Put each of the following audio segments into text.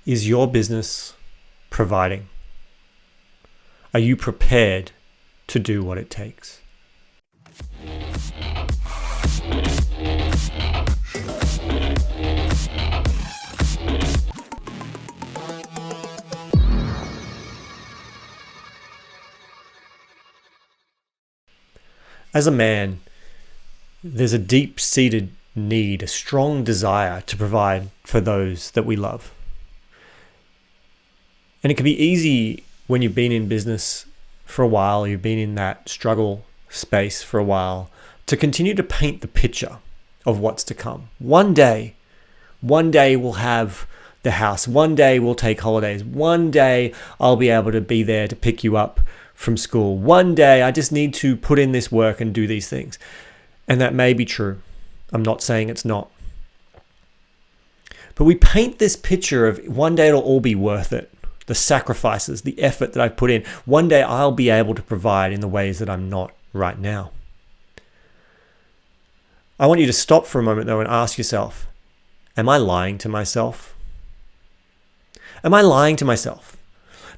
Is your business providing? Are you prepared to do what it takes? As a man, there's a deep-seated need, a strong desire to provide for those that we love. And it can be easy when you've been in business for a while, you've been in that struggle space for a while, to continue to paint the picture of what's to come. One day we'll have the house. One day we'll take holidays. One day I'll be able to be there to pick you up from school. One day I just need to put in this work and do these things. And that may be true. I'm not saying it's not. But we paint this picture of one day it'll all be worth it. The sacrifices, the effort that I've put in. One day I'll be able to provide in the ways that I'm not right now. I want you to stop for a moment though and ask yourself, am I lying to myself? Am I lying to myself?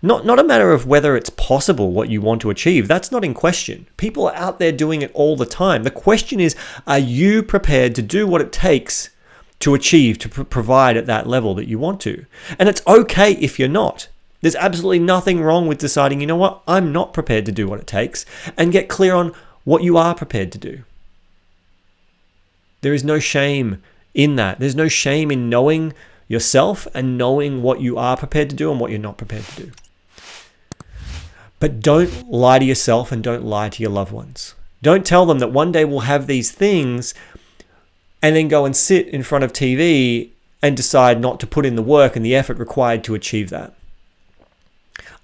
Not a matter of whether it's possible what you want to achieve. That's not in question. People are out there doing it all the time. The question is, are you prepared to do what it takes to achieve, to provide at that level that you want to? And it's okay if you're not. There's absolutely nothing wrong with deciding, you know what, I'm not prepared to do what it takes, and get clear on what you are prepared to do. There is no shame in that. There's no shame in knowing yourself and knowing what you are prepared to do and what you're not prepared to do. But don't lie to yourself and don't lie to your loved ones. Don't tell them that one day we'll have these things and then go and sit in front of TV and decide not to put in the work and the effort required to achieve that.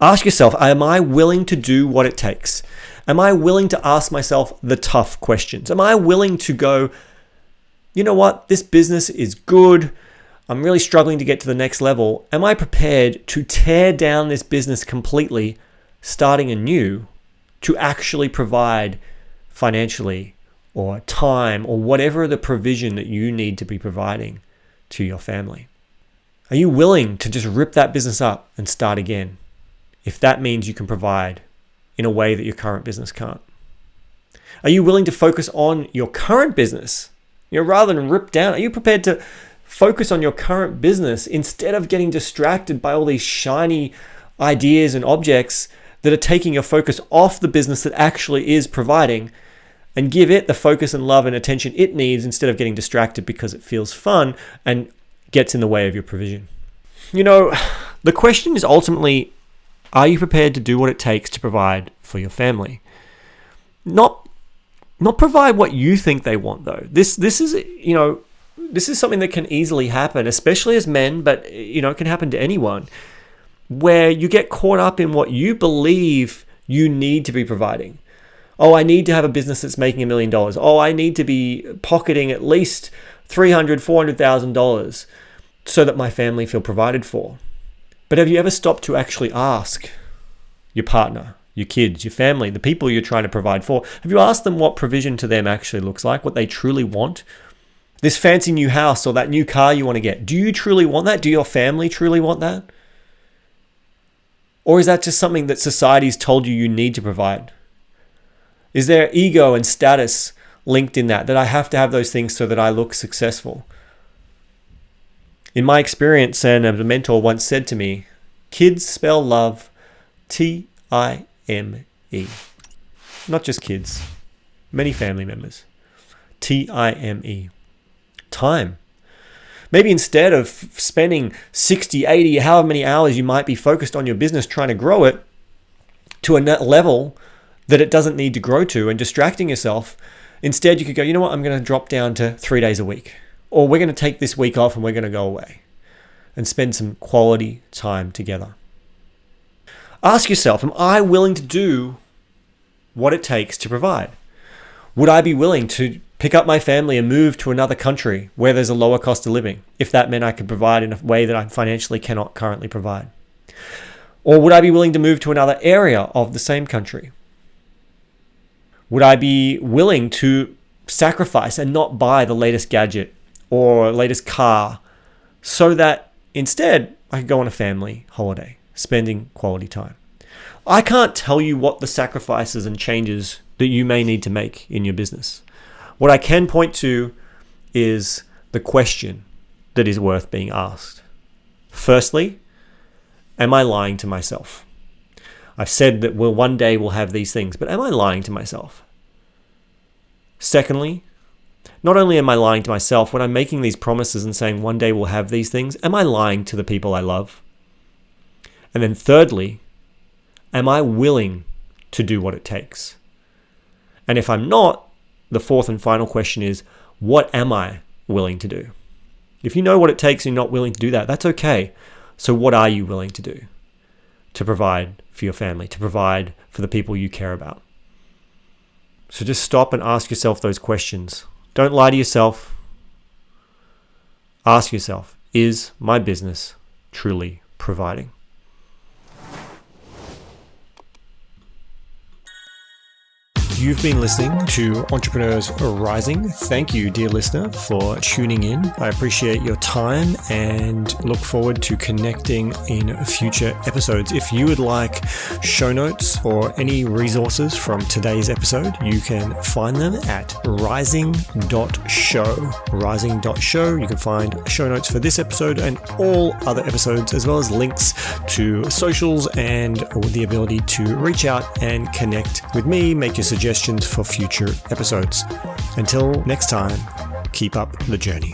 Ask yourself, am I willing to do what it takes? Am I willing to ask myself the tough questions? Am I willing to go, you know what, this business is good. I'm really struggling to get to the next level. Am I prepared to tear down this business completely, starting anew, to actually provide financially or time or whatever the provision that you need to be providing to your family? Are you willing to just rip that business up and start again, if that means you can provide in a way that your current business can't? Are you willing to focus on your current business, rather than rip down? Are you prepared to focus on your current business instead of getting distracted by all these shiny ideas and objects that are taking your focus off the business that actually is providing, and give it the focus and love and attention it needs instead of getting distracted because it feels fun and gets in the way of your provision? The question is ultimately, are you prepared to do what it takes to provide for your family? Not provide what you think they want though. This is something that can easily happen, especially as men, but it can happen to anyone, where you get caught up in what you believe you need to be providing. Oh, I need to have a business that's making $1 million. Oh, I need to be pocketing at least $300,000, $400,000 so that my family feel provided for. But have you ever stopped to actually ask your partner, your kids, your family, the people you're trying to provide for? Have you asked them what provision to them actually looks like, what they truly want? This fancy new house or that new car you want to get, do you truly want that? Do your family truly want that? Or is that just something that society's told you need to provide? Is there ego and status linked in that I have to have those things so that I look successful? In my experience, and a mentor once said to me, kids spell love Time. Not just kids, many family members. Time. Time. Maybe instead of spending 60, 80, however many hours you might be focused on your business trying to grow it to a level that it doesn't need to grow to and distracting yourself, instead you could go, you know what, I'm going to drop down to 3 days a week. Or we're going to take this week off and we're going to go away and spend some quality time together. Ask yourself, am I willing to do what it takes to provide? Would I be willing to pick up my family and move to another country where there's a lower cost of living, if that meant I could provide in a way that I financially cannot currently provide? Or would I be willing to move to another area of the same country? Would I be willing to sacrifice and not buy the latest gadget or latest car so that Instead, I could go on a family holiday, spending quality time. I can't tell you what the sacrifices and changes that you may need to make in your business. What I can point to is the question that is worth being asked. Firstly, am I lying to myself? I've said that one day we'll have these things, but am I lying to myself? Secondly, not only am I lying to myself, when I'm making these promises and saying one day we'll have these things, am I lying to the people I love? And then thirdly, am I willing to do what it takes? And if I'm not, the fourth and final question is, what am I willing to do? If you know what it takes and you're not willing to do that, that's okay. So what are you willing to do to provide for your family, to provide for the people you care about? So just stop and ask yourself those questions. Don't lie to yourself. Ask yourself, is my business truly providing? You've been listening to Entrepreneurs Rising. Thank you, dear listener, for tuning in. I appreciate your time and look forward to connecting in future episodes. If you would like show notes or any resources from today's episode, you can find them at rising.show. Rising.show. You can find show notes for this episode and all other episodes, as well as links to socials and the ability to reach out and connect with me, make your suggestions for future episodes. Until next time, keep up the journey.